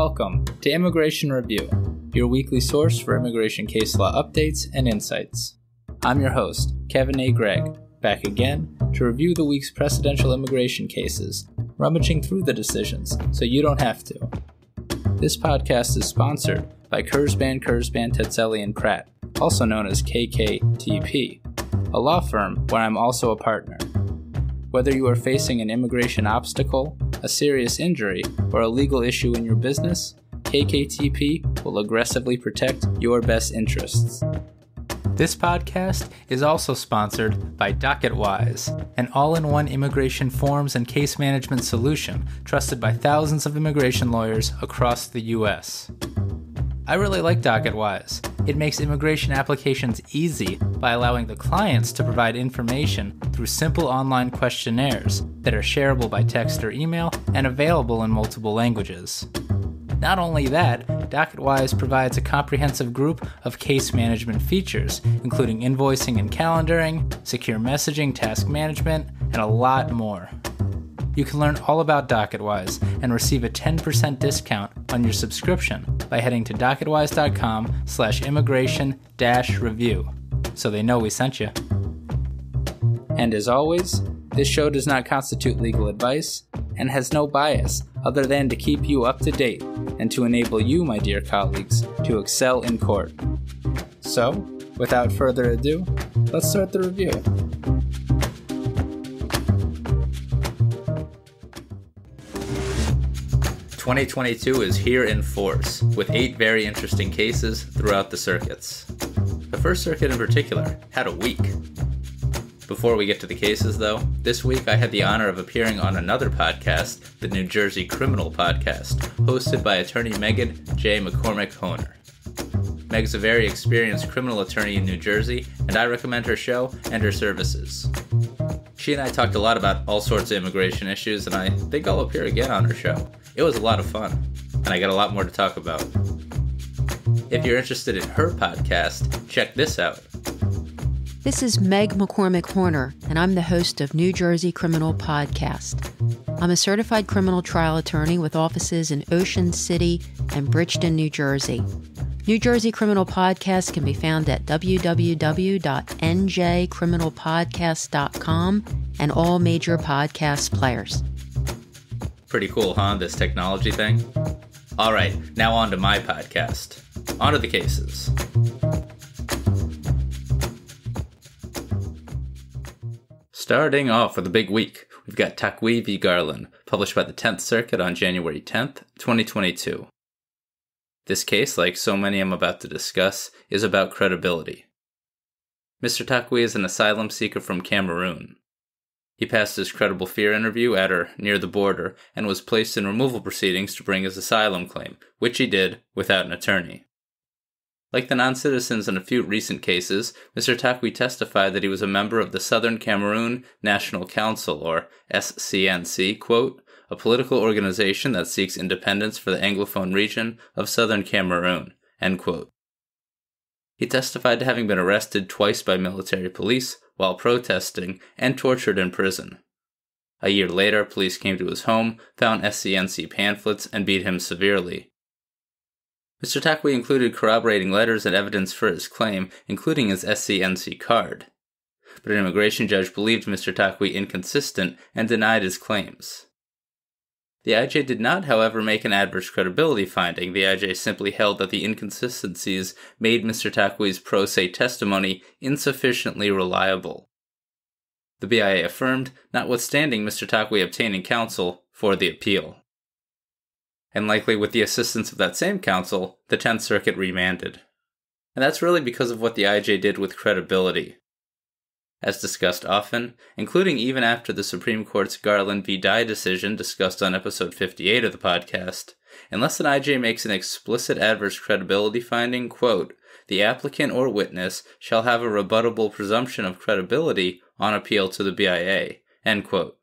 Welcome to Immigration Review, your weekly source for immigration case law updates and insights. I'm your host, Kevin A. Gregg, back again to review the week's precedential immigration cases, rummaging through the decisions so you don't have to. This podcast is sponsored by Kurzban, Tetzelli & Pratt, also known as KKTP, a law firm where I'm also a partner. Whether you are facing an immigration obstacle, a serious injury, or a legal issue in your business, KKTP will aggressively protect your best interests. This podcast is also sponsored by DocketWise, an all-in-one immigration forms and case management solution trusted by thousands of immigration lawyers across the U.S. I really like DocketWise. It makes immigration applications easy by allowing the clients to provide information through simple online questionnaires that are shareable by text or email and available in multiple languages. Not only that, DocketWise provides a comprehensive group of case management features, including invoicing and calendaring, secure messaging, task management, and a lot more. You can learn all about DocketWise and receive a 10% discount on your subscription by heading to docketwise.com/immigration-review, so they know we sent you. And as always, this show does not constitute legal advice and has no bias other than to keep you up to date and to enable you, my dear colleagues, to excel in court. So, without further ado, let's start the review. "2022 is here in force, with 8 very interesting cases throughout the circuits. The First Circuit in particular had a week. Before we get to the cases, though, this week I had the honor of appearing on another podcast, the New Jersey Criminal Podcast, hosted by attorney Megan J. McCormick-Honer. Meg's a very experienced criminal attorney in New Jersey, and I recommend her show and her services. She and I talked a lot about all sorts of immigration issues, and I think I'll appear again on her show. It was a lot of fun, and I got a lot more to talk about. If you're interested in her podcast, check this out. This is Meg McCormick-Horner, and I'm the host of New Jersey Criminal Podcast. I'm a certified criminal trial attorney with offices in Ocean City and Bridgeton, New Jersey. New Jersey Criminal Podcast can be found at www.njcriminalpodcast.com and all major podcast players. Pretty cool, huh, this technology thing? Alright, now on to my podcast. On to the cases. Starting off with a big week, we've got Takwi v. Garland, published by the 10th Circuit on January 10th, 2022. This case, like so many I'm about to discuss, is about credibility. Mr. Takwi is an asylum seeker from Cameroon. He passed his credible fear interview at or near the border and was placed in removal proceedings to bring his asylum claim, which he did without an attorney. Like the non-citizens in a few recent cases, Mr. Takwi testified that he was a member of the Southern Cameroon National Council, or SCNC, quote, a political organization that seeks independence for the Anglophone region of Southern Cameroon, end quote. He testified to having been arrested twice by military police while protesting and tortured in prison. A year later, police came to his home, found SCNC pamphlets, and beat him severely. Mr. Takwi included corroborating letters and evidence for his claim, including his SCNC card. But an immigration judge believed Mr. Takwi inconsistent and denied his claims. The IJ did not, however, make an adverse credibility finding. The IJ simply held that the inconsistencies made Mr. Takwi's pro se testimony insufficiently reliable. The BIA affirmed, notwithstanding Mr. Takwi obtaining counsel for the appeal. And likely with the assistance of that same counsel, the 10th Circuit remanded. And that's really because of what the IJ did with credibility. As discussed often, including even after the Supreme Court's Garland v. Dye decision discussed on episode 58 of the podcast, unless an IJ makes an explicit adverse credibility finding, quote, the applicant or witness shall have a rebuttable presumption of credibility on appeal to the BIA, end quote.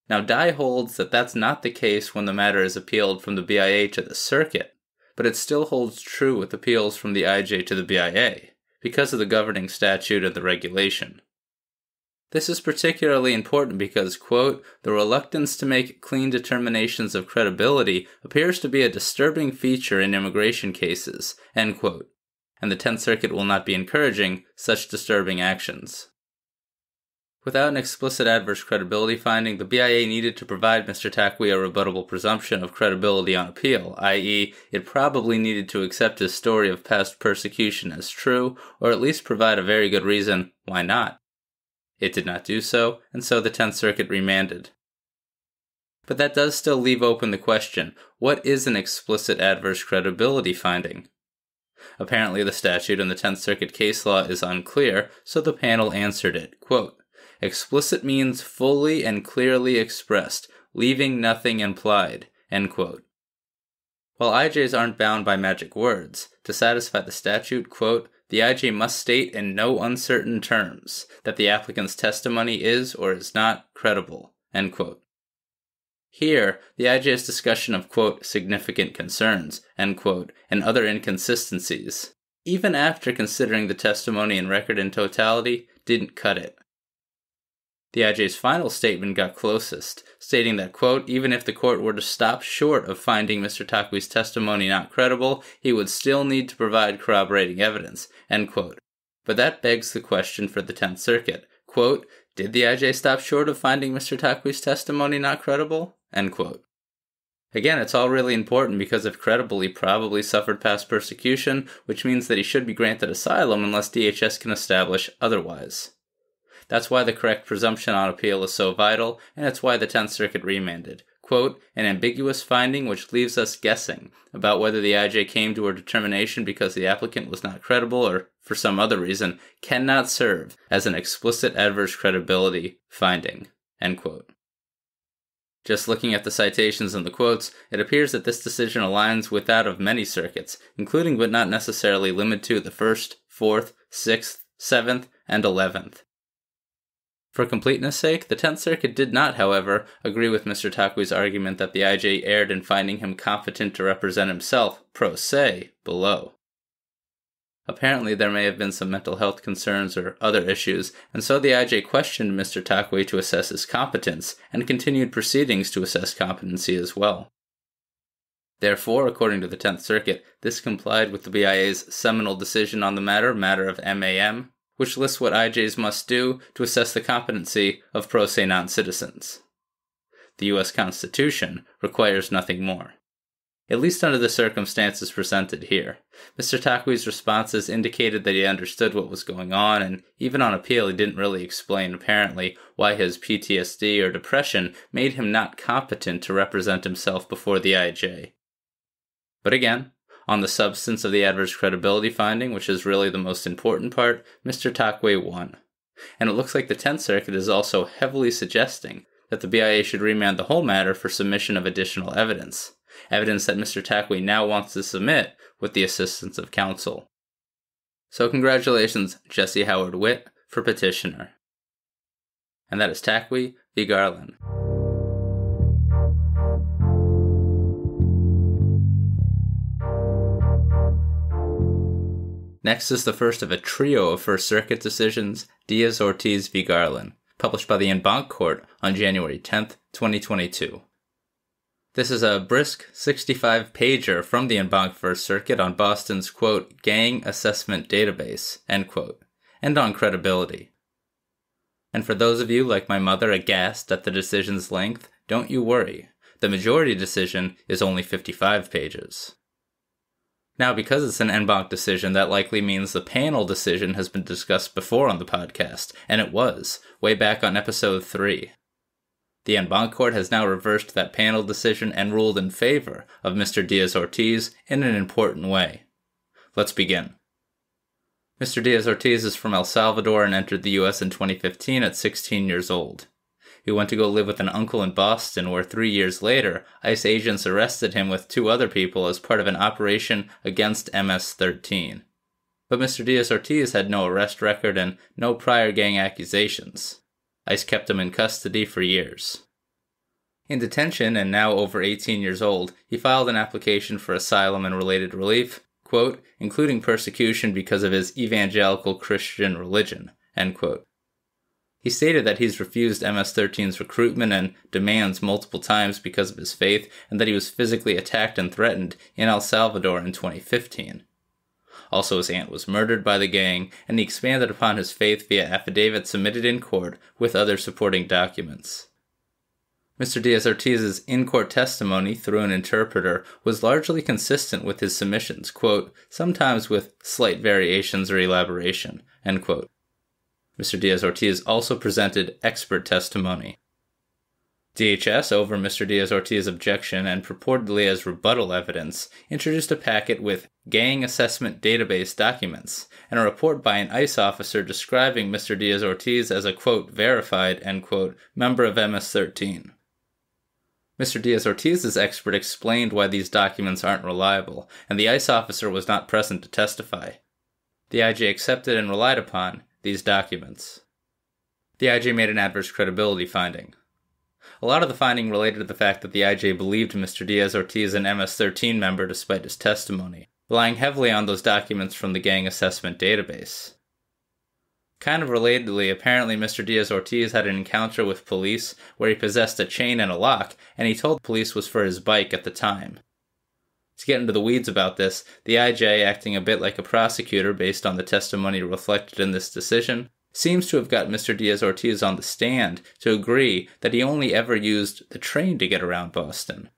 Now, Dye holds that that's not the case when the matter is appealed from the BIA to the circuit, but it still holds true with appeals from the IJ to the BIA, because of the governing statute and the regulation. This is particularly important because, quote, the reluctance to make clean determinations of credibility appears to be a disturbing feature in immigration cases, end quote, and the Tenth Circuit will not be encouraging such disturbing actions. Without an explicit adverse credibility finding, the BIA needed to provide Mr. Takwi a rebuttable presumption of credibility on appeal, i.e., it probably needed to accept his story of past persecution as true, or at least provide a very good reason why not. It did not do so, and so the Tenth Circuit remanded. But that does still leave open the question, what is an explicit adverse credibility finding? Apparently the statute in the Tenth Circuit case law is unclear, so the panel answered it, quote, explicit means fully and clearly expressed, leaving nothing implied, end quote. While IJs aren't bound by magic words, to satisfy the statute, quote, the IJ must state in no uncertain terms that the applicant's testimony is or is not credible, end quote. Here, the IJ's discussion of, quote, significant concerns, end quote, and other inconsistencies, even after considering the testimony and record in totality, didn't cut it. The IJ's final statement got closest, stating that, quote, even if the court were to stop short of finding Mr. Takwi's testimony not credible, he would still need to provide corroborating evidence, end quote. But that begs the question for the Tenth Circuit, quote, did the IJ stop short of finding Mr. Takwi's testimony not credible, end quote. Again, it's all really important because if credible, he probably suffered past persecution, which means that he should be granted asylum unless DHS can establish otherwise. That's why the correct presumption on appeal is so vital, and it's why the Tenth Circuit remanded. Quote, an ambiguous finding which leaves us guessing about whether the IJ came to a determination because the applicant was not credible or for some other reason cannot serve as an explicit adverse credibility finding, end quote. Just looking at the citations and the quotes, it appears that this decision aligns with that of many circuits, including but not necessarily limited to the 1st, 4th, 6th, 7th, and 11th. For completeness' sake, the Tenth Circuit did not, however, agree with Mr. Takwi's argument that the IJ erred in finding him competent to represent himself, pro se, below. Apparently there may have been some mental health concerns or other issues, and so the IJ questioned Mr. Takwi to assess his competence, and continued proceedings to assess competency as well. Therefore, according to the Tenth Circuit, this complied with the BIA's seminal decision on the matter of MAM, which lists what IJs must do to assess the competency of pro se non-citizens. The U.S. Constitution requires nothing more. At least under the circumstances presented here. Mr. Takwi's responses indicated that he understood what was going on, and even on appeal he didn't really explain, apparently, why his PTSD or depression made him not competent to represent himself before the IJ. But again, on the substance of the adverse credibility finding, which is really the most important part, Mr. Takwi won. And it looks like the Tenth Circuit is also heavily suggesting that the BIA should remand the whole matter for submission of additional evidence that Mr. Takwi now wants to submit with the assistance of counsel. So congratulations, Jesse Howard Witt, for petitioner. And that is Takwi v. Garland. Next is the first of a trio of First Circuit decisions, Diaz Ortiz v. Garland, published by the banc court on January 10th, 2022. This is a brisk 65-pager from the banc First Circuit on Boston's, quote, gang assessment database, end quote, and on credibility. And for those of you, like my mother, aghast at the decision's length, don't you worry. The majority decision is only 55 pages. Now, because it's an banc decision, that likely means the panel decision has been discussed before on the podcast, and it was, way back on episode 3. The banc court has now reversed that panel decision and ruled in favor of Mr. Diaz Ortiz in an important way. Let's begin. Mr. Diaz Ortiz is from El Salvador and entered the U.S. in 2015 at 16 years old. He went to go live with an uncle in Boston, where 3 years later, ICE agents arrested him with 2 other people as part of an operation against MS-13. But Mr. Diaz Ortiz had no arrest record and no prior gang accusations. ICE kept him in custody for years. In detention, and now over 18 years old, he filed an application for asylum and related relief, quote, including persecution because of his evangelical Christian religion, end quote. He stated that he's refused MS-13's recruitment and demands multiple times because of his faith, and that he was physically attacked and threatened in El Salvador in 2015. Also, his aunt was murdered by the gang, and he expanded upon his faith via affidavits submitted in court with other supporting documents. Mr. Diaz Ortiz's in-court testimony through an interpreter was largely consistent with his submissions, quote, sometimes with slight variations or elaboration, end quote. Mr. Diaz Ortiz also presented expert testimony. DHS, over Mr. Diaz Ortiz's objection and purportedly as rebuttal evidence, introduced a packet with gang assessment database documents and a report by an ICE officer describing Mr. Diaz Ortiz as a, quote, verified, end quote, member of MS-13. Mr. Diaz Ortiz's expert explained why these documents aren't reliable, and the ICE officer was not present to testify. The IJ accepted and relied upon these documents. The IJ made an adverse credibility finding. A lot of the finding related to the fact that the IJ believed Mr. Diaz Ortiz an MS-13 member despite his testimony, relying heavily on those documents from the gang assessment database. Kind of relatedly, apparently Mr. Diaz Ortiz had an encounter with police where he possessed a chain and a lock, and he told the police was for his bike at the time. To get into the weeds about this, the IJ, acting a bit like a prosecutor based on the testimony reflected in this decision, seems to have got Mr. Diaz Ortiz on the stand to agree that he only ever used the train to get around Boston.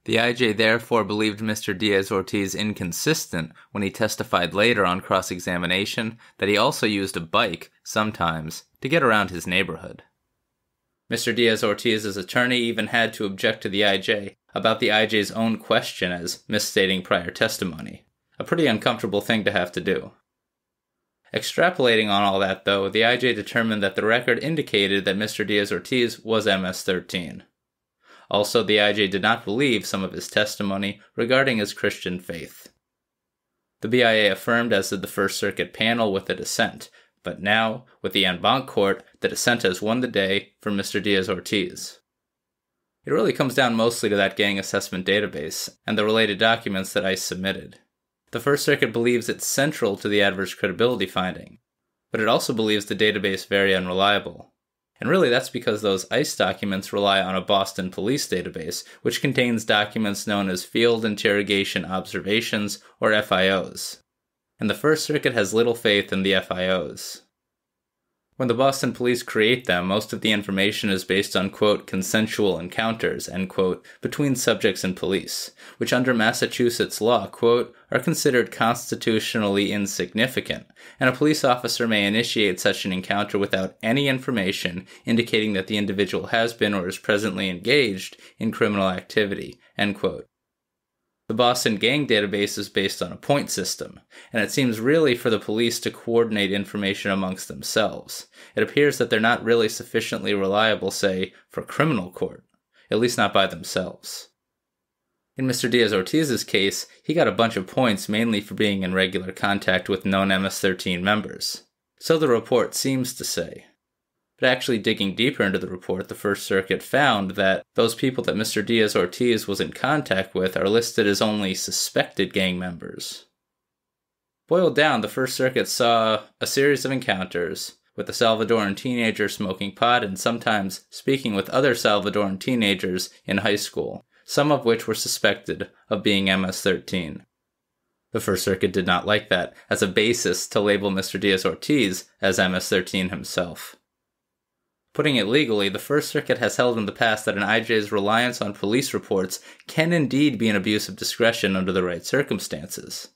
The IJ therefore believed Mr. Diaz Ortiz inconsistent when he testified later on cross-examination that he also used a bike, sometimes, to get around his neighborhood. Mr. Diaz Ortiz's attorney even had to object to the IJ about the IJ's own question as misstating prior testimony. A pretty uncomfortable thing to have to do. Extrapolating on all that, though, the IJ determined that the record indicated that Mr. Diaz Ortiz was MS-13. Also, the IJ did not believe some of his testimony regarding his Christian faith. The BIA affirmed, as did the First Circuit panel, with a dissent, but now, with the en banc court, the dissent has won the day for Mr. Diaz Ortiz. It really comes down mostly to that gang assessment database and the related documents that ICE submitted. The First Circuit believes it's central to the adverse credibility finding, but it also believes the database very unreliable. And really that's because those ICE documents rely on a Boston police database, which contains documents known as Field Interrogation Observations, or FIOs. And the First Circuit has little faith in the FIOs. When the Boston police create them, most of the information is based on, quote, consensual encounters, end quote, between subjects and police, which under Massachusetts law, quote, are considered constitutionally insignificant, and a police officer may initiate such an encounter without any information indicating that the individual has been or is presently engaged in criminal activity, end quote. The Boston gang database is based on a point system, and it seems really for the police to coordinate information amongst themselves. It appears that they're not really sufficiently reliable, say, for criminal court, at least not by themselves. In Mr. Diaz Ortiz's case, he got a bunch of points mainly for being in regular contact with known MS-13 members. So the report seems to say. But actually digging deeper into the report, the First Circuit found that those people that Mr. Diaz Ortiz was in contact with are listed as only suspected gang members. Boiled down, the First Circuit saw a series of encounters with a Salvadoran teenager smoking pot and sometimes speaking with other Salvadoran teenagers in high school, some of which were suspected of being MS-13. The First Circuit did not like that as a basis to label Mr. Diaz Ortiz as MS-13 himself. Putting it legally, the First Circuit has held in the past that an IJ's reliance on police reports can indeed be an abuse of discretion under the right circumstances.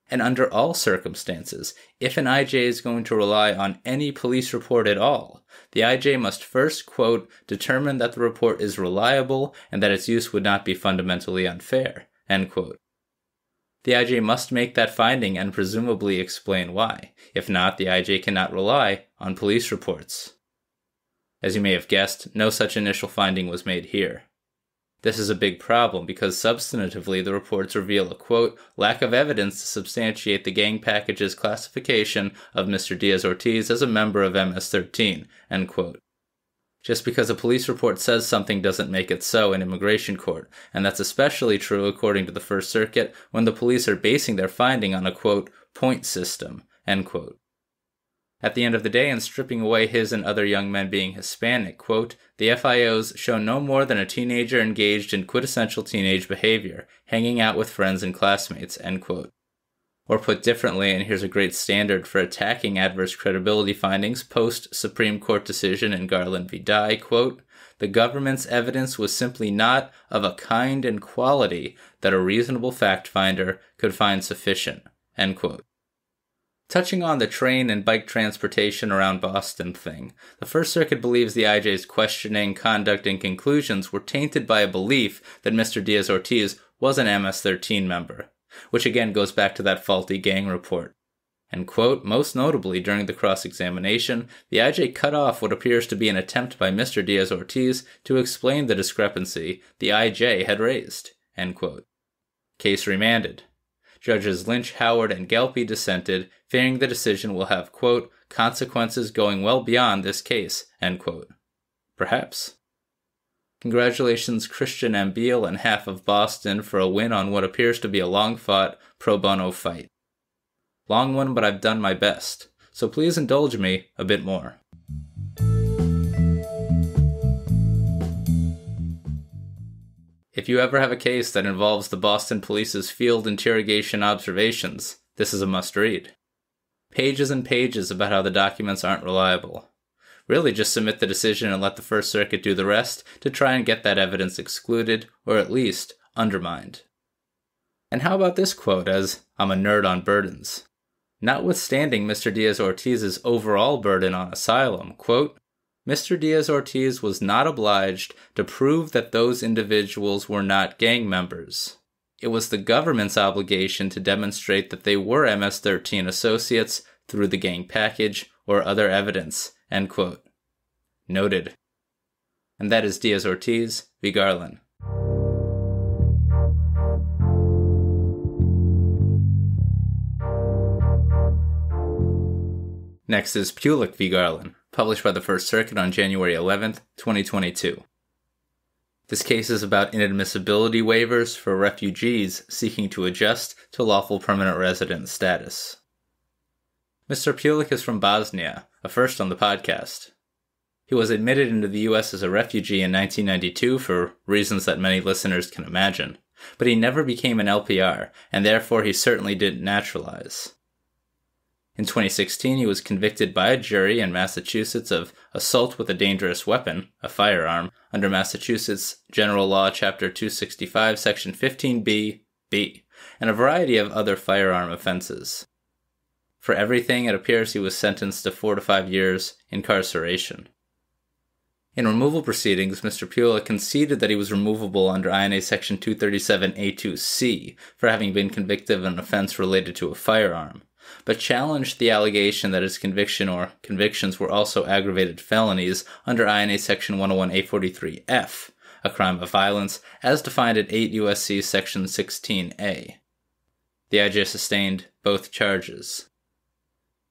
And under all circumstances, if an IJ is going to rely on any police report at all, the IJ must first, quote, determine that the report is reliable and that its use would not be fundamentally unfair, end quote. The IJ must make that finding and presumably explain why. If not, the IJ cannot rely on police reports. As you may have guessed, no such initial finding was made here. This is a big problem because substantively the reports reveal a, quote, lack of evidence to substantiate the gang package's classification of Mr. Diaz Ortiz as a member of MS-13, end quote. Just because a police report says something doesn't make it so in immigration court, and that's especially true according to the First Circuit when the police are basing their finding on a, quote, point system, end quote. At the end of the day, in stripping away his and other young men being Hispanic, quote, the FIOs show no more than a teenager engaged in quintessential teenage behavior, hanging out with friends and classmates, end quote. Or put differently, and here's a great standard for attacking adverse credibility findings post-Supreme Court decision in Garland v. Dye, quote, the government's evidence was simply not of a kind and quality that a reasonable fact finder could find sufficient, end quote. Touching on the train and bike transportation around Boston thing, the First Circuit believes the IJ's questioning, conduct, and conclusions were tainted by a belief that Mr. Diaz Ortiz was an MS-13 member, which again goes back to that faulty gang report. And quote, most notably during the cross-examination, the IJ cut off what appears to be an attempt by Mr. Diaz Ortiz to explain the discrepancy the IJ had raised, end quote. Case remanded. Judges Lynch, Howard, and Gelpi dissented, fearing the decision will have, quote, consequences going well beyond this case, end quote. Perhaps. Congratulations Christian Ambiel and half of Boston for a win on what appears to be a long-fought pro bono fight. Long one, but I've done my best, so please indulge me a bit more. If you ever have a case that involves the Boston Police's field interrogation observations, this is a must-read. Pages and pages about how the documents aren't reliable. Really just submit the decision and let the First Circuit do the rest to try and get that evidence excluded, or at least undermined. And how about this quote as, I'm a nerd on burdens. Notwithstanding Mr. Diaz Ortiz's overall burden on asylum, quote, Mr. Diaz Ortiz was not obliged to prove that those individuals were not gang members. It was the government's obligation to demonstrate that they were MS-13 associates through the gang package or other evidence, end quote. Noted. And that is Diaz Ortiz v. Garland. Next is Peulic v. Garland, published by the First Circuit on January 11th, 2022. This case is about inadmissibility waivers for refugees seeking to adjust to lawful permanent resident status. Mr. Peulic is from Bosnia, a first on the podcast. He was admitted into the U.S. as a refugee in 1992 for reasons that many listeners can imagine, but he never became an LPR, and therefore he certainly didn't naturalize. In 2016, he was convicted by a jury in Massachusetts of assault with a dangerous weapon, a firearm, under Massachusetts General Law Chapter 265, Section 15b, B, and a variety of other firearm offenses. For everything, it appears he was sentenced to 4 to 5 years incarceration. In removal proceedings, Mr. Peulic conceded that he was removable under INA Section 237A2C for having been convicted of an offense related to a firearm, but challenged the allegation that his conviction or convictions were also aggravated felonies under INA Section 101A43F, a crime of violence, as defined at 8 U.S.C. Section 16A. The IJ sustained both charges.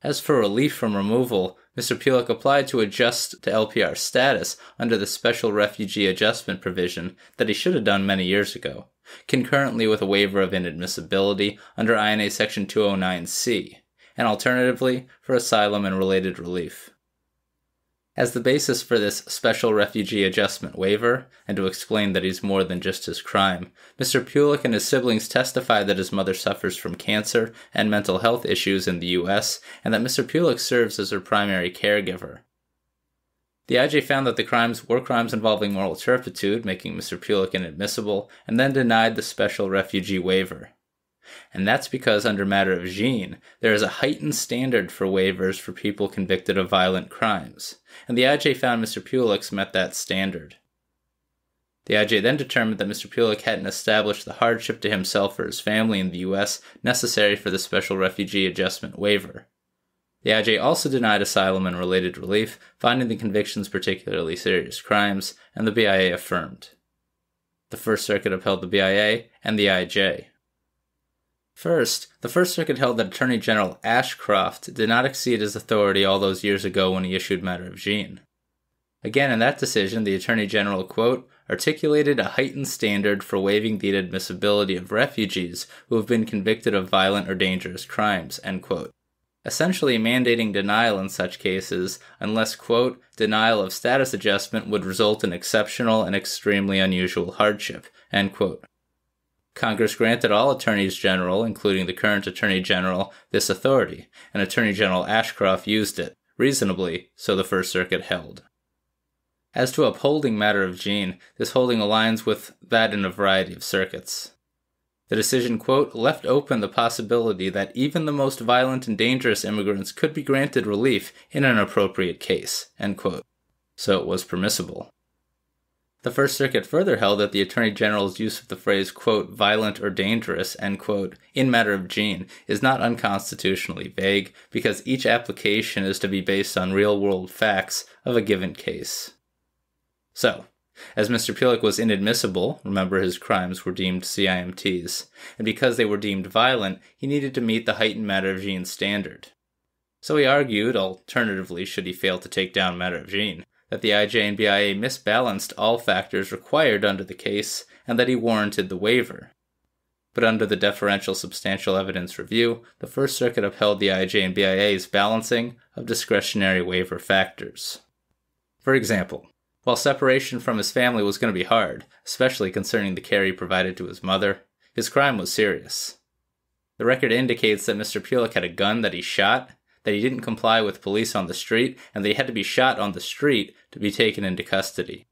As for relief from removal, Mr. Peulic applied to adjust to LPR status under the Special Refugee Adjustment provision that he should have done many years ago, concurrently with a waiver of inadmissibility under INA Section 209C, and alternatively for asylum and related relief. As the basis for this Special Refugee Adjustment waiver, and to explain that he's more than just his crime, Mr. Peulic and his siblings testify that his mother suffers from cancer and mental health issues in the U.S., and that Mr. Peulic serves as her primary caregiver. The IJ found that the crimes were crimes involving moral turpitude, making Mr. Peulic inadmissible, and then denied the special refugee waiver. And that's because under matter of Jean, there is a heightened standard for waivers for people convicted of violent crimes, and the IJ found Mr. Peulic's met that standard. The IJ then determined that Mr. Peulic hadn't established the hardship to himself or his family in the U.S. necessary for the special refugee adjustment waiver. The IJ also denied asylum and related relief, finding the convictions particularly serious crimes, and the BIA affirmed. The First Circuit upheld the BIA and the IJ. First, the First Circuit held that Attorney General Ashcroft did not exceed his authority all those years ago when he issued matter of Jean. Again, in that decision, the Attorney General, quote, articulated a heightened standard for waiving the inadmissibility of refugees who have been convicted of violent or dangerous crimes, end quote. essentially mandating denial in such cases unless, quote, denial of status adjustment would result in exceptional and extremely unusual hardship, end quote. Congress granted all attorneys general, including the current attorney general, this authority, and Attorney General Ashcroft used it, reasonably, so the First Circuit held. As to upholding matter of gene, this holding aligns with that in a variety of circuits. The decision, quote, left open the possibility that even the most violent and dangerous immigrants could be granted relief in an appropriate case, end quote. So it was permissible. The First Circuit further held that the Attorney General's use of the phrase, quote, violent or dangerous, end quote, in matter of gene is not unconstitutionally vague because each application is to be based on real-world facts of a given case. So, as Mr. Peulic was inadmissible, remember his crimes were deemed CIMTs, and because they were deemed violent, he needed to meet the heightened matter of gene standard. So he argued, alternatively should he fail to take down matter of gene, that the IJ and BIA misbalanced all factors required under the case and that he warranted the waiver. But under the deferential substantial evidence review, the First Circuit upheld the IJ and BIA's balancing of discretionary waiver factors. For example, while separation from his family was going to be hard, especially concerning the care he provided to his mother, his crime was serious. The record indicates that Mr. Peulic had a gun that he shot, that he didn't comply with police on the street, and that he had to be shot on the street to be taken into custody.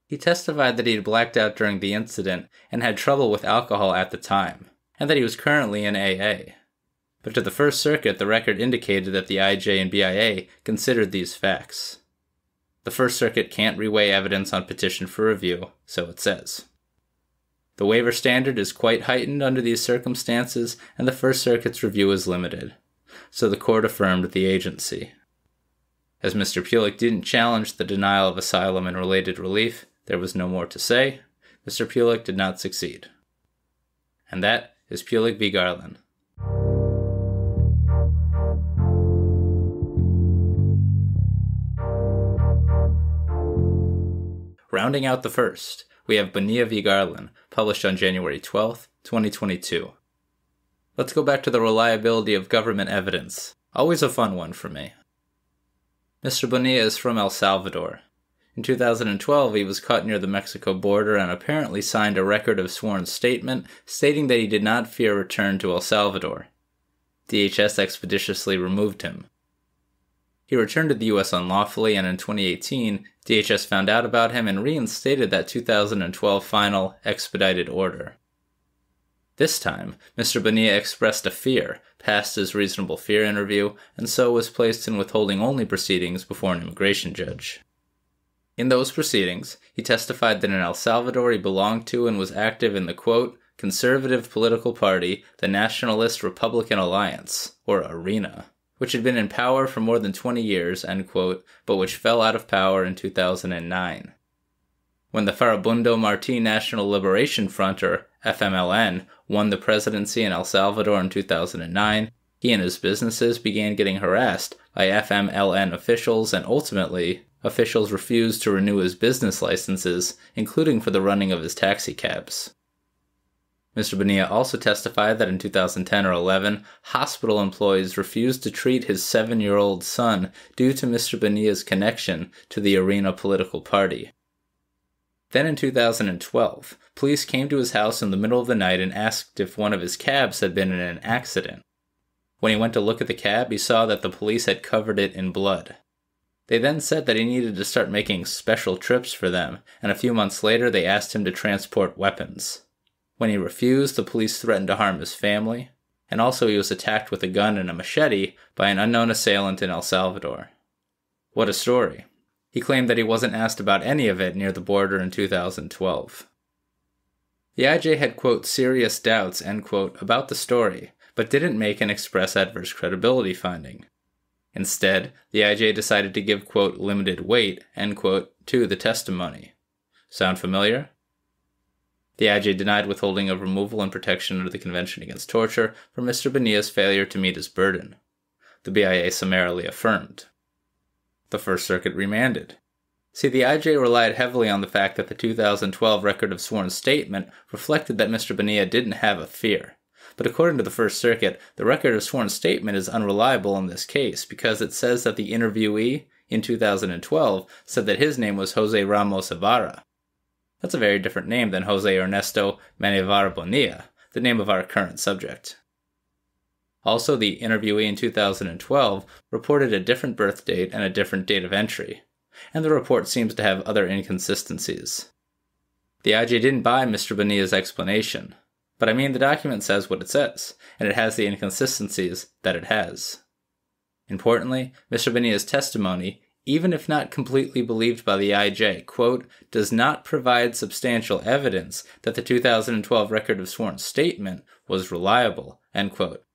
He testified that he had blacked out during the incident and had trouble with alcohol at the time, and that he was currently in AA. But to the First Circuit, the record indicated that the IJ and BIA considered these facts. The First Circuit can't reweigh evidence on petition for review, so it says. The waiver standard is quite heightened under these circumstances, and the First Circuit's review is limited, so the court affirmed the agency. As Mr. Peulic didn't challenge the denial of asylum and related relief, there was no more to say. Mr. Peulic did not succeed. And that is Peulic v. Garland. Rounding out the first, we have Bonilla v. Garland, published on January 12, 2022. Let's go back to the reliability of government evidence. Always a fun one for me. Mr. Bonilla is from El Salvador. In 2012, he was caught near the Mexico border and apparently signed a record of sworn statement stating that he did not fear return to El Salvador. DHS expeditiously removed him. He returned to the U.S. unlawfully, and in 2018, DHS found out about him and reinstated that 2012 final expedited order. This time, Mr. Bonilla expressed a fear, passed his reasonable fear interview, and so was placed in withholding-only proceedings before an immigration judge. In those proceedings, he testified that in El Salvador he belonged to and was active in the, quote, conservative political party, the Nationalist Republican Alliance, or ARENA, which had been in power for more than 20 years, end quote, but which fell out of power in 2009. When the Farabundo Martí National Liberation Front, or FMLN, won the presidency in El Salvador in 2009, he and his businesses began getting harassed by FMLN officials, and ultimately, officials refused to renew his business licenses, including for the running of his taxi cabs. Mr. Bonilla also testified that in 2010 or 11, hospital employees refused to treat his 7-year-old son due to Mr. Bonilla's connection to the ARENA political party. Then in 2012, police came to his house in the middle of the night and asked if one of his cabs had been in an accident. When he went to look at the cab, he saw that the police had covered it in blood. They then said that he needed to start making special trips for them, and a few months later they asked him to transport weapons. When he refused, the police threatened to harm his family, and also he was attacked with a gun and a machete by an unknown assailant in El Salvador. What a story. He claimed that he wasn't asked about any of it near the border in 2012. The IJ had, quote, serious doubts, end quote, about the story, but didn't make an express adverse credibility finding. Instead, the IJ decided to give, quote, limited weight, end quote, to the testimony. Sound familiar? The IJ denied withholding of removal and protection under the Convention Against Torture for Mr. Bonilla's failure to meet his burden. The BIA summarily affirmed. The First Circuit remanded. See, the IJ relied heavily on the fact that the 2012 record of sworn statement reflected that Mr. Bonilla didn't have a fear, but according to the First Circuit, the record of sworn statement is unreliable in this case because it says that the interviewee in 2012 said that his name was Jose Ramos Ibarra. That's a very different name than Jose Ernesto Manevar Bonilla, the name of our current subject. Also, the interviewee in 2012 reported a different birth date and a different date of entry, and the report seems to have other inconsistencies. The IJ didn't buy Mr. Bonilla's explanation, but I mean the document says what it says, and it has the inconsistencies that it has. Importantly, Mr. Bonilla's testimony, even if not completely believed by the IJ, quote, does not provide substantial evidence that the 2012 record of sworn statement was reliable, end quote.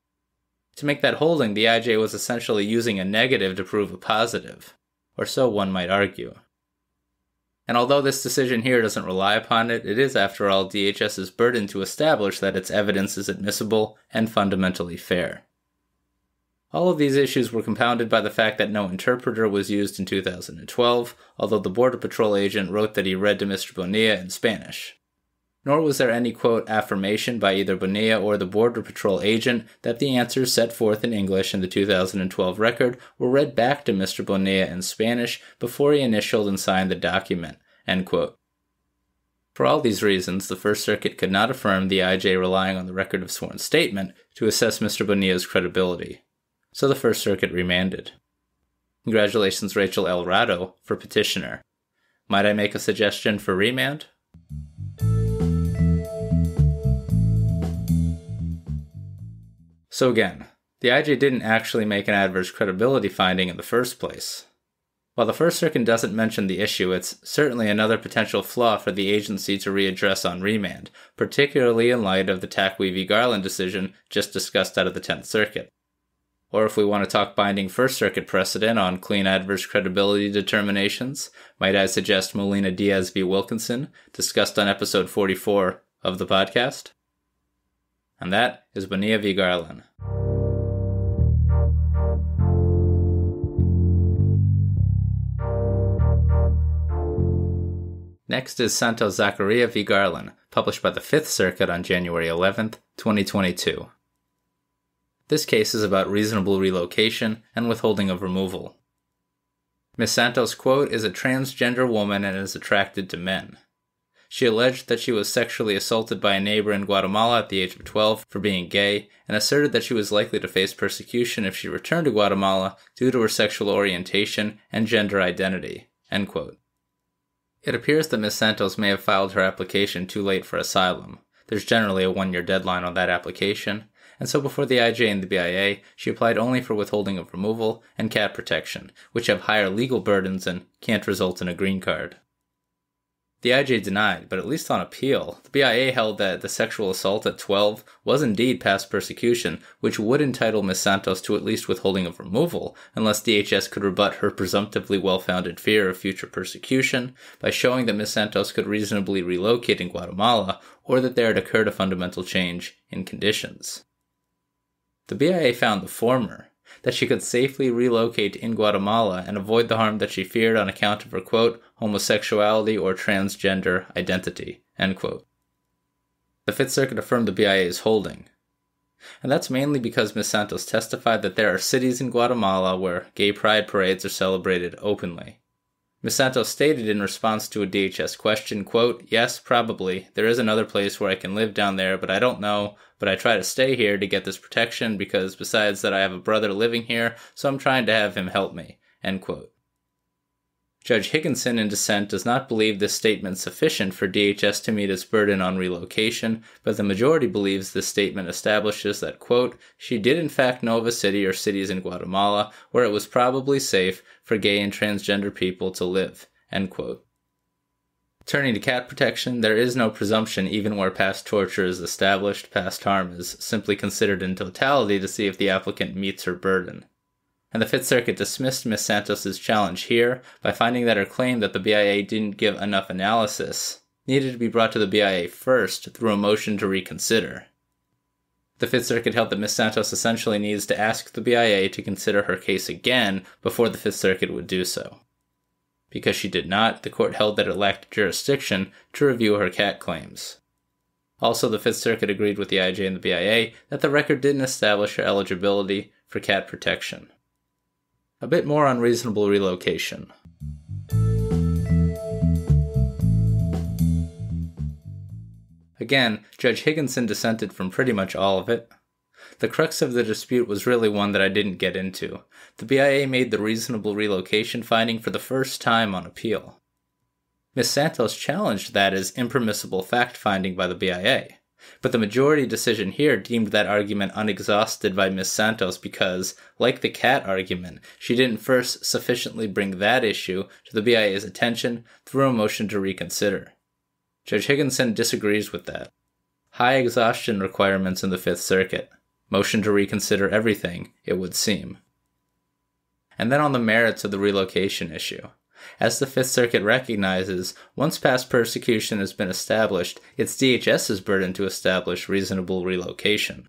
To make that holding, the IJ was essentially using a negative to prove a positive, or so one might argue. And although this decision here doesn't rely upon it, it is, after all, DHS's burden to establish that its evidence is admissible and fundamentally fair. All of these issues were compounded by the fact that no interpreter was used in 2012, although the Border Patrol agent wrote that he read to Mr. Bonilla in Spanish. Nor was there any, quote, affirmation by either Bonilla or the Border Patrol agent that the answers set forth in English in the 2012 record were read back to Mr. Bonilla in Spanish before he initialed and signed the document, end quote. For all these reasons, the First Circuit could not affirm the IJ relying on the record of sworn statement to assess Mr. Bonilla's credibility. So the First Circuit remanded. Congratulations, Rachel El Rado, for petitioner. Might I make a suggestion for remand? So again, the IJ didn't actually make an adverse credibility finding in the first place. While the First Circuit doesn't mention the issue, it's certainly another potential flaw for the agency to readdress on remand, particularly in light of the Takwi v. Garland decision just discussed out of the 10th Circuit. Or if we want to talk binding First Circuit precedent on clean adverse credibility determinations, might I suggest Molina Diaz v. Wilkinson, discussed on episode 44 of the podcast? And that is Bonilla v. Garland. Next is Santos-Zacaria v. Garland, published by the 5th Circuit on January 11th, 2022. This case is about reasonable relocation and withholding of removal. Ms. Santos, quote, is a transgender woman and is attracted to men. She alleged that she was sexually assaulted by a neighbor in Guatemala at the age of 12 for being gay, and asserted that she was likely to face persecution if she returned to Guatemala due to her sexual orientation and gender identity, end quote. It appears that Ms. Santos may have filed her application too late for asylum. There's generally a 1-year deadline on that application, and so before the IJ and the BIA, she applied only for withholding of removal and cat protection, which have higher legal burdens and can't result in a green card. The IJ denied, but at least on appeal, the BIA held that the sexual assault at 12 was indeed past persecution, which would entitle Ms. Santos to at least withholding of removal, unless DHS could rebut her presumptively well-founded fear of future persecution by showing that Ms. Santos could reasonably relocate in Guatemala, or that there had occurred a fundamental change in conditions. The BIA found the former, that she could safely relocate in Guatemala and avoid the harm that she feared on account of her, quote, homosexuality or transgender identity, end quote. The 5th Circuit affirmed the BIA's holding. And that's mainly because Ms. Santos testified that there are cities in Guatemala where gay pride parades are celebrated openly. Ms. Santos stated in response to a DHS question, quote, yes, probably. There is another place where I can live down there, but I don't know. But I try to stay here to get this protection because besides that I have a brother living here, so I'm trying to have him help me, end quote. Judge Higginson in dissent does not believe this statement sufficient for DHS to meet its burden on relocation, but the majority believes this statement establishes that, quote, she did in fact know of a city or cities in Guatemala where it was probably safe for gay and transgender people to live, end quote. Turning to cat protection, there is no presumption even where past torture is established. Past harm is simply considered in totality to see if the applicant meets her burden. And the 5th Circuit dismissed Ms. Santos' challenge here by finding that her claim that the BIA didn't give enough analysis needed to be brought to the BIA first through a motion to reconsider. The 5th Circuit held that Ms. Santos essentially needs to ask the BIA to consider her case again before the 5th Circuit would do so. Because she did not, the court held that it lacked jurisdiction to review her cat claims. Also, the Fifth Circuit agreed with the IJ and the BIA that the record didn't establish her eligibility for cat protection. A bit more on reasonable relocation. Again, Judge Higginson dissented from pretty much all of it. The crux of the dispute was really one that I didn't get into. The BIA made the reasonable relocation finding for the first time on appeal. Ms. Santos challenged that as impermissible fact-finding by the BIA, but the majority decision here deemed that argument unexhausted by Ms. Santos because, like the cat argument, she didn't first sufficiently bring that issue to the BIA's attention through a motion to reconsider. Judge Higginson disagrees with that. High exhaustion requirements in the Fifth Circuit. Motion to reconsider everything, it would seem. And then on the merits of the relocation issue. As the Fifth Circuit recognizes, once past persecution has been established, it's DHS's burden to establish reasonable relocation.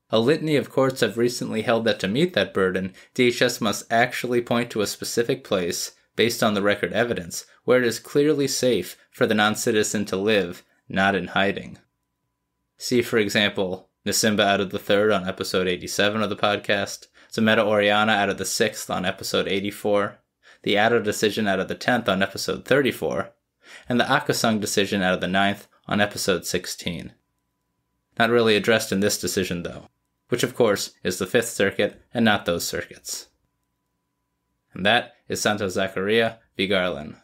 A litany of courts have recently held that to meet that burden, DHS must actually point to a specific place, based on the record evidence, where it is clearly safe for the non-citizen to live, not in hiding. See, for example, Nisimba out of the 3rd on episode 87 of the podcast, Zameta Oriana out of the 6th on episode 84, the Addo decision out of the 10th on episode 34, and the Akasung decision out of the 9th on episode 16. Not really addressed in this decision, though, which of course is the Fifth Circuit and not those circuits. And that is Santos-Zacaria v. Garland.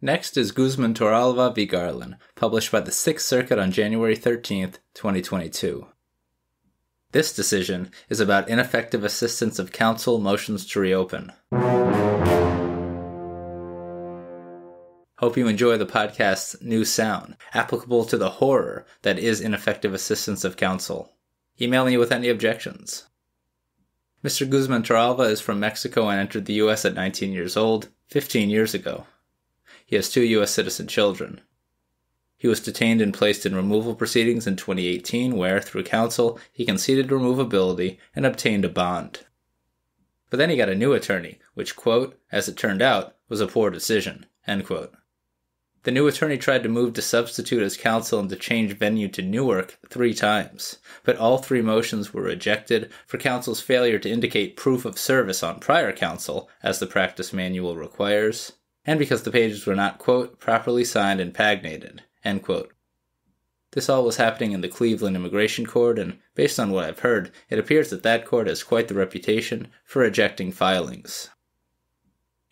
Next is Guzman-Torralva v. Garland, published by the Sixth Circuit on January 13th, 2022. This decision is about ineffective assistance of counsel motions to reopen. Hope you enjoy the podcast's new sound, applicable to the horror that is ineffective assistance of counsel. Email me with any objections. Mr. Guzman-Torralva is from Mexico and entered the U.S. at 19 years old, 15 years ago. He has 2 U.S. citizen children. He was detained and placed in removal proceedings in 2018 where, through counsel, he conceded removability and obtained a bond. But then he got a new attorney, which, quote, as it turned out, was a poor decision, end quote. The new attorney tried to move to substitute as counsel and to change venue to Newark 3 times, but all 3 motions were rejected for counsel's failure to indicate proof of service on prior counsel, as the practice manual requires, and because the pages were not, quote, properly signed and paginated, end quote. This all was happening in the Cleveland Immigration Court, and based on what I've heard, it appears that that court has quite the reputation for rejecting filings.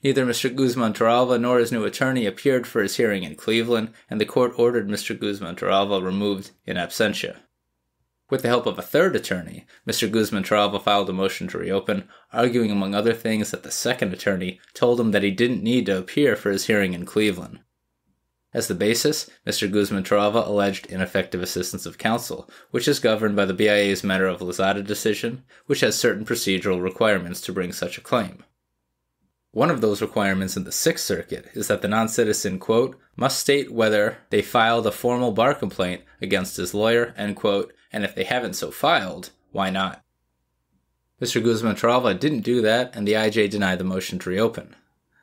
Neither Mr. Guzman-Torralva nor his new attorney appeared for his hearing in Cleveland, and the court ordered Mr. Guzman-Torralva removed in absentia. With the help of a 3rd attorney, Mr. Guzman-Torralva filed a motion to reopen, arguing among other things that the 2nd attorney told him that he didn't need to appear for his hearing in Cleveland. As the basis, Mr. Guzman-Torralva alleged ineffective assistance of counsel, which is governed by the BIA's matter of Lozada decision, which has certain procedural requirements to bring such a claim. One of those requirements in the Sixth Circuit is that the non-citizen, quote, must state whether they filed a formal bar complaint against his lawyer, end quote, and if they haven't so filed, why not? Mr. Guzman-Torralva didn't do that, and the IJ denied the motion to reopen.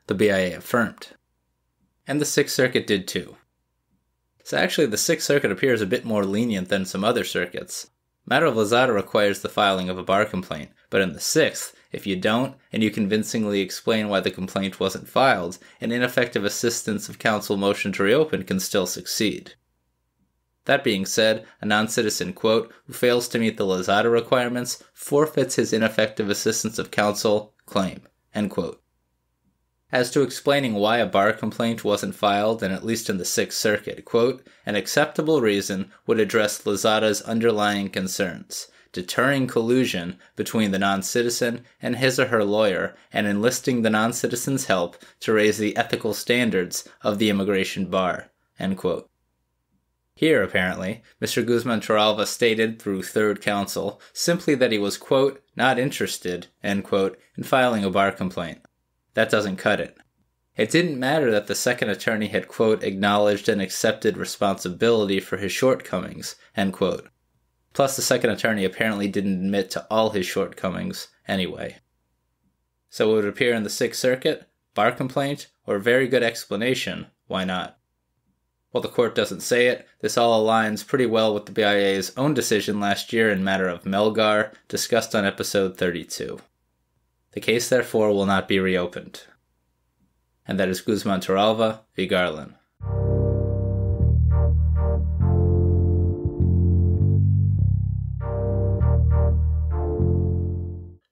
The BIA affirmed. And the Sixth Circuit did too. So actually, the Sixth Circuit appears a bit more lenient than some other circuits. Matter of Lozada requires the filing of a bar complaint, but in the Sixth, if you don't, and you convincingly explain why the complaint wasn't filed, an ineffective assistance of counsel motion to reopen can still succeed. That being said, a non-citizen, quote, who fails to meet the Lozada requirements forfeits his ineffective assistance of counsel claim, end quote. As to explaining why a bar complaint wasn't filed, and at least in the Sixth Circuit, quote, an acceptable reason would address Lozada's underlying concerns, deterring collusion between the non-citizen and his or her lawyer, and enlisting the non-citizen's help to raise the ethical standards of the immigration bar, end quote. Here, apparently, Mr. Guzman-Torralva stated through 3rd counsel simply that he was, quote, not interested, end quote, in filing a bar complaint. That doesn't cut it. It didn't matter that the 2nd attorney had, quote, acknowledged and accepted responsibility for his shortcomings, end quote. Plus, the 2nd attorney apparently didn't admit to all his shortcomings anyway. So it would appear in the Sixth Circuit, bar complaint, or very good explanation. Why not? While the court doesn't say it, this all aligns pretty well with the BIA's own decision last year in matter of Melgar, discussed on episode 32. The case, therefore, will not be reopened. And that is Guzman-Torralva v. Garland.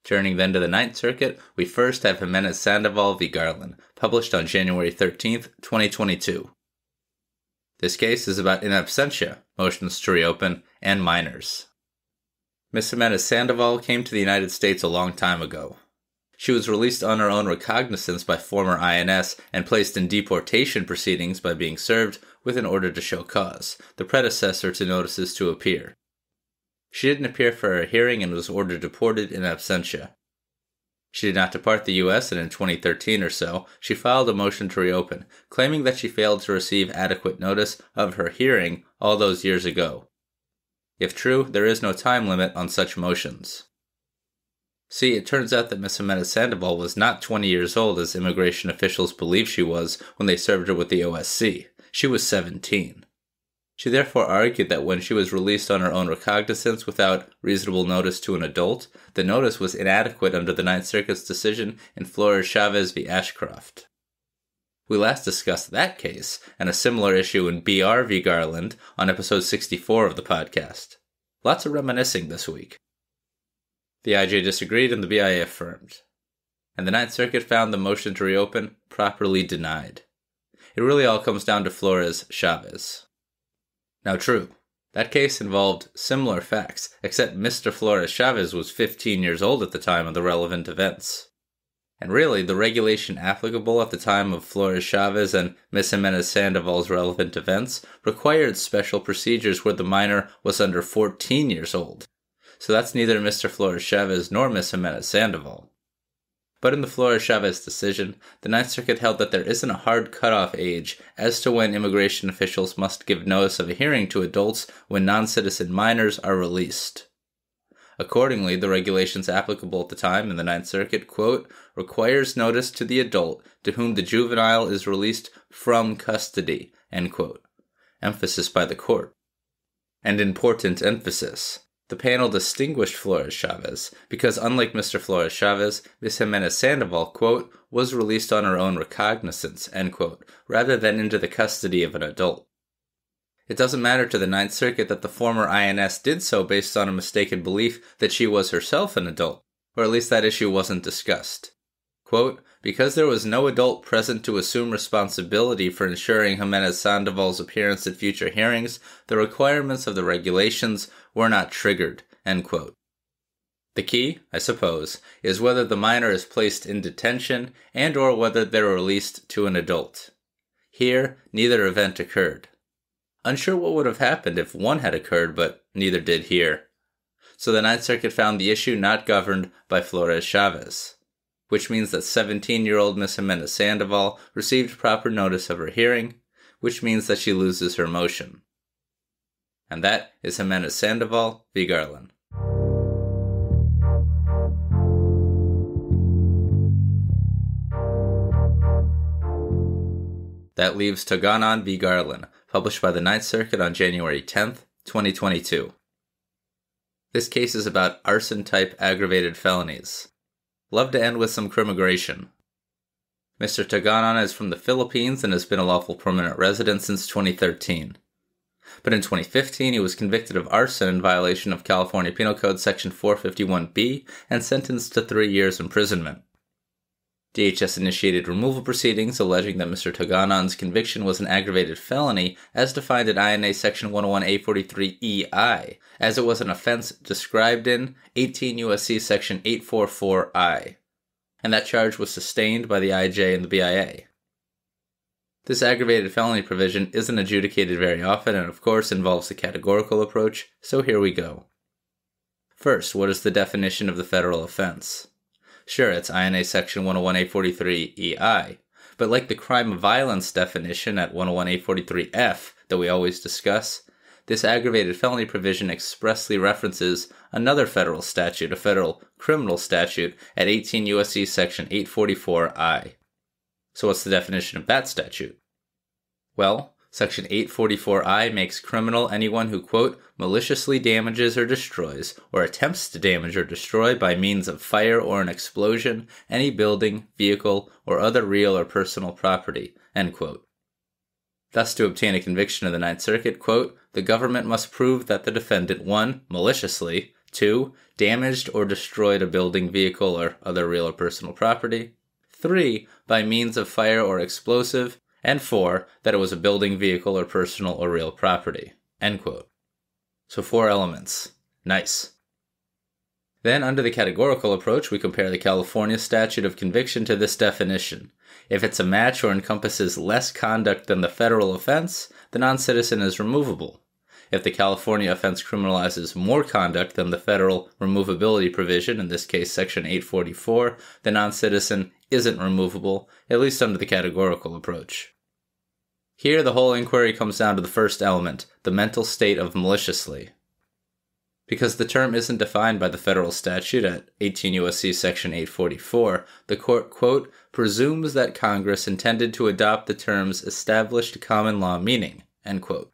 Turning then to the Ninth Circuit, we first have Jimenez-Sandoval v. Garland, published on January 13th, 2022. This case is about in absentia, motions to reopen, and minors. Ms. Jimenez-Sandoval came to the United States a long time ago. She was released on her own recognizance by former INS and placed in deportation proceedings by being served with an order to show cause, the predecessor to notices to appear. She didn't appear for her hearing and was ordered deported in absentia. She did not depart the U.S., and in 2013 or so, she filed a motion to reopen, claiming that she failed to receive adequate notice of her hearing all those years ago. If true, there is no time limit on such motions. See, it turns out that Ms. Jimenez-Sandoval was not 20 years old as immigration officials believed she was when they served her with the OSC. She was 17. She therefore argued that when she was released on her own recognizance without reasonable notice to an adult, the notice was inadequate under the Ninth Circuit's decision in Flores-Chavez v. Ashcroft. We last discussed that case and a similar issue in BR v. Garland on episode 64 of the podcast. Lots of reminiscing this week. The IJ disagreed and the BIA affirmed. And the Ninth Circuit found the motion to reopen properly denied. It really all comes down to Flores-Chavez. Now true, that case involved similar facts, except Mr. Flores-Chavez was 15 years old at the time of the relevant events. And really, the regulation applicable at the time of Flores-Chavez and Ms. Jimenez-Sandoval's relevant events required special procedures where the minor was under 14 years old. So that's neither Mr. Flores-Chavez nor Ms. Jimenez-Sandoval. But in the Flores-Chavez decision, the Ninth Circuit held that there isn't a hard cutoff age as to when immigration officials must give notice of a hearing to adults when non-citizen minors are released. Accordingly, the regulations applicable at the time in the Ninth Circuit, quote, requires notice to the adult to whom the juvenile is released from custody, end quote. Emphasis by the court. And important emphasis. The panel distinguished Flores-Chavez because, unlike Mr. Flores-Chavez, Ms. Jimenez-Sandoval, quote, was released on her own recognizance, end quote, rather than into the custody of an adult. It doesn't matter to the Ninth Circuit that the former INS did so based on a mistaken belief that she was herself an adult, or at least that issue wasn't discussed. Quote, because there was no adult present to assume responsibility for ensuring Jimenez-Sandoval's appearance at future hearings, the requirements of the regulations were not triggered, end quote. The key, I suppose, is whether the minor is placed in detention and or whether they're released to an adult. Here, neither event occurred. Unsure what would have happened if one had occurred, but neither did here. So the Ninth Circuit found the issue not governed by Flores-Chavez, which means that 17-year-old Ms. Jimenez-Sandoval received proper notice of her hearing, which means that she loses her motion. And that is Jimenez-Sandoval v. Garland. That leaves Togonon v. Garland, published by the Ninth Circuit on January 10th, 2022. This case is about arson-type aggravated felonies. Love to end with some crimmigration. Mr. Togonon is from the Philippines and has been a lawful permanent resident since 2013. But in 2015, he was convicted of arson in violation of California Penal Code Section 451B and sentenced to 3 years imprisonment. DHS initiated removal proceedings alleging that Mr. Togonon's conviction was an aggravated felony as defined in INA Section 101A43EI, as it was an offense described in 18 U.S.C. Section 844I. And that charge was sustained by the IJ and the BIA. This aggravated felony provision isn't adjudicated very often and of course involves a categorical approach, so here we go. First, what is the definition of the federal offense? Sure, it's INA Section 101A43EI, but like the crime of violence definition at 101A43F that we always discuss, this aggravated felony provision expressly references another federal statute, a federal criminal statute, at 18 U.S.C. section 844I. So what's the definition of that statute? Well, section 844I makes criminal anyone who, quote, maliciously damages or destroys, or attempts to damage or destroy by means of fire or an explosion, any building, vehicle, or other real or personal property, end quote. Thus, to obtain a conviction in the Ninth Circuit, quote, the government must prove that the defendant, 1, maliciously, 2, damaged or destroyed a building, vehicle, or other real or personal property, 3, by means of fire or explosive, and 4, that it was a building, vehicle, or personal or real property, end quote. So 4 elements. Nice. Then, under the categorical approach, we compare the California statute of conviction to this definition. If it's a match or encompasses less conduct than the federal offense, the non-citizen is removable. If the California offense criminalizes more conduct than the federal removability provision, in this case section 844, the non-citizen isn't removable, at least under the categorical approach. Here, the whole inquiry comes down to the first element, the mental state of maliciously. Because the term isn't defined by the federal statute at 18 U.S.C. section 844, the court, quote, presumes that Congress intended to adopt the term's established common law meaning, end quote.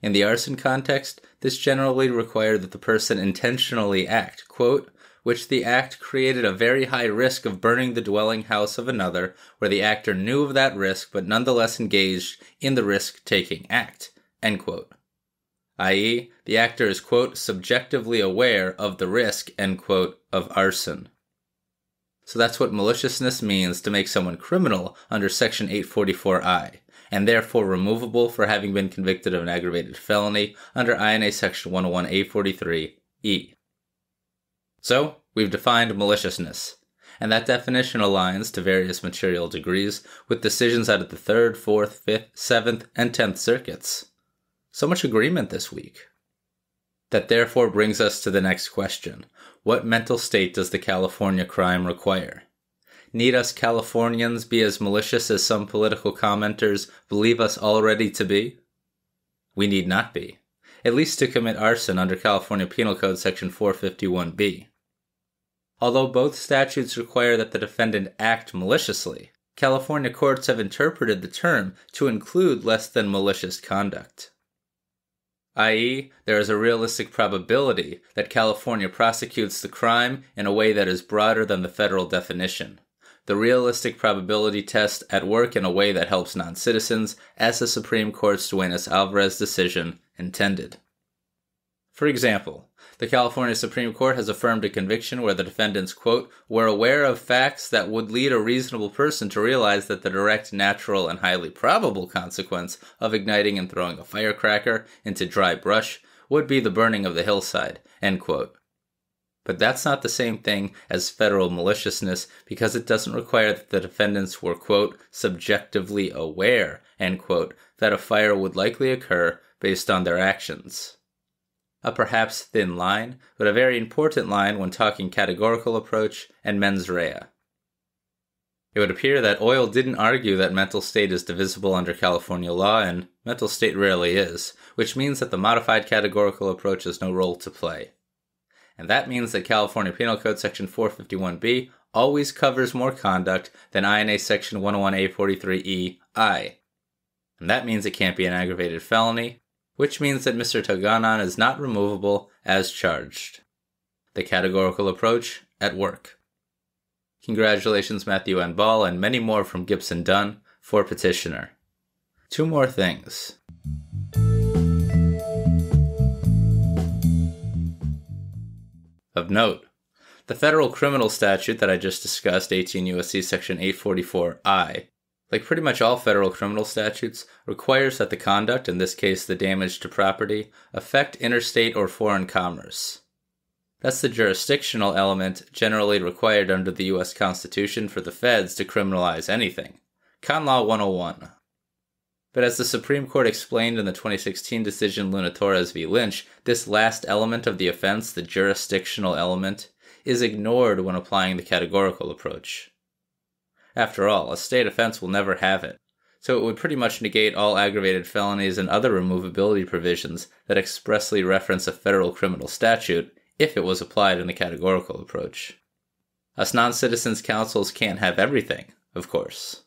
In the arson context, this generally required that the person intentionally act, quote, which the act created a very high risk of burning the dwelling house of another, where the actor knew of that risk but nonetheless engaged in the risk-taking act, end quote. I.e., the actor is, quote, subjectively aware of the risk, end quote, of arson. So that's what maliciousness means to make someone criminal under section 844I, and therefore removable for having been convicted of an aggravated felony under INA section 101A43E. So, we've defined maliciousness, and that definition aligns to various material degrees with decisions out of the 3rd, 4th, 5th, 7th, and 10th circuits. So much agreement this week. That therefore brings us to the next question. What mental state does the California crime require? Need us Californians be as malicious as some political commenters believe us already to be? We need not be, at least to commit arson under California Penal Code section 451B. Although both statutes require that the defendant act maliciously, California courts have interpreted the term to include less than malicious conduct. I.e., there is a realistic probability that California prosecutes the crime in a way that is broader than the federal definition. The realistic probability test at work in a way that helps non-citizens, as the Supreme Court's Duenas-Alvarez decision intended. For example, the California Supreme Court has affirmed a conviction where the defendants, quote, were aware of facts that would lead a reasonable person to realize that the direct, natural, and highly probable consequence of igniting and throwing a firecracker into dry brush would be the burning of the hillside, end quote. But that's not the same thing as federal maliciousness because it doesn't require that the defendants were, quote, subjectively aware, end quote, that a fire would likely occur based on their actions. A perhaps thin line, but a very important line when talking categorical approach and mens rea. It would appear that Oyl didn't argue that mental state is divisible under California law, and mental state rarely is, which means that the modified categorical approach has no role to play. And that means that California Penal Code section 451B always covers more conduct than INA section 101A43E-I. And that means it can't be an aggravated felony, which means that Mr. Togonon is not removable as charged. The categorical approach at work. Congratulations, Matthew N. Ball, and many more from Gibson Dunn for petitioner. 2 more things. Of note, the federal criminal statute that I just discussed, 18 U.S.C. section 844I, like pretty much all federal criminal statutes, requires that the conduct, in this case the damage to property, affect interstate or foreign commerce. That's the jurisdictional element generally required under the U.S. Constitution for the feds to criminalize anything. Con Law 101. But as the Supreme Court explained in the 2016 decision Luna Torres v. Lynch, this last element of the offense, the jurisdictional element, is ignored when applying the categorical approach. After all, a state offense will never have it, so it would pretty much negate all aggravated felonies and other removability provisions that expressly reference a federal criminal statute if it was applied in the categorical approach. Us non-citizens councils can't have everything, of course.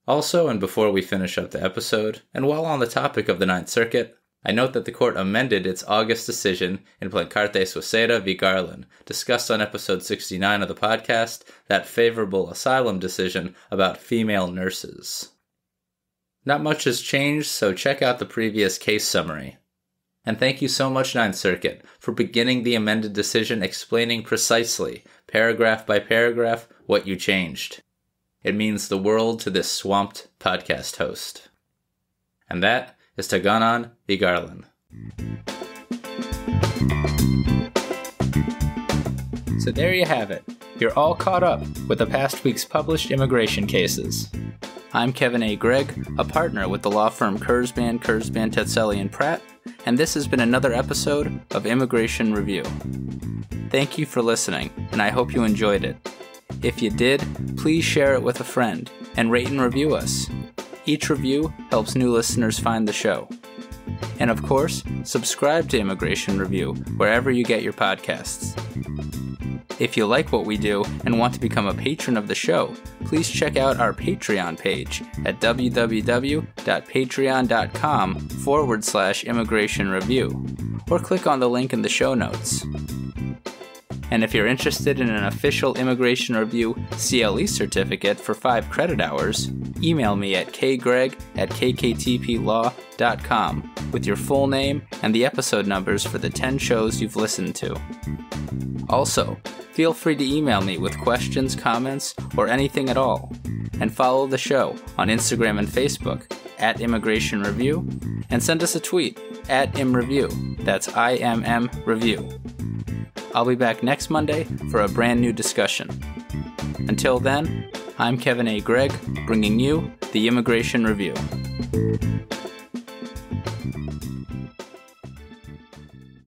Also, and before we finish up the episode, and while on the topic of the Ninth Circuit, I note that the court amended its August decision in Plancarte-Suceda v. Garland, discussed on episode 69 of the podcast, that favorable asylum decision about female nurses. Not much has changed, so check out the previous case summary. And thank you so much, Ninth Circuit, for beginning the amended decision explaining precisely, paragraph by paragraph, what you changed. It means the world to this swamped podcast host. And that is Togonon v. Garland. So there you have it. You're all caught up with the past week's published immigration cases. I'm Kevin A. Gregg, a partner with the law firm Kurzban, Tetzeli & Pratt, and this has been another episode of Immigration Review. Thank you for listening, and I hope you enjoyed it. If you did, please share it with a friend, and rate and review us. Each review helps new listeners find the show. And of course, subscribe to Immigration Review wherever you get your podcasts. If you like what we do and want to become a patron of the show, please check out our Patreon page at www.patreon.com/Immigration Review, or click on the link in the show notes. And if you're interested in an official Immigration Review CLE certificate for 5 credit hours, email me at kgreg@kktplaw.com with your full name and the episode numbers for the 10 shows you've listened to. Also, feel free to email me with questions, comments, or anything at all. And follow the show on Instagram and Facebook at Immigration Review, and send us a tweet at ImReview. That's IMM Review. I'll be back next Monday for a brand new discussion. Until then, I'm Kevin A. Gregg, bringing you the Immigration Review.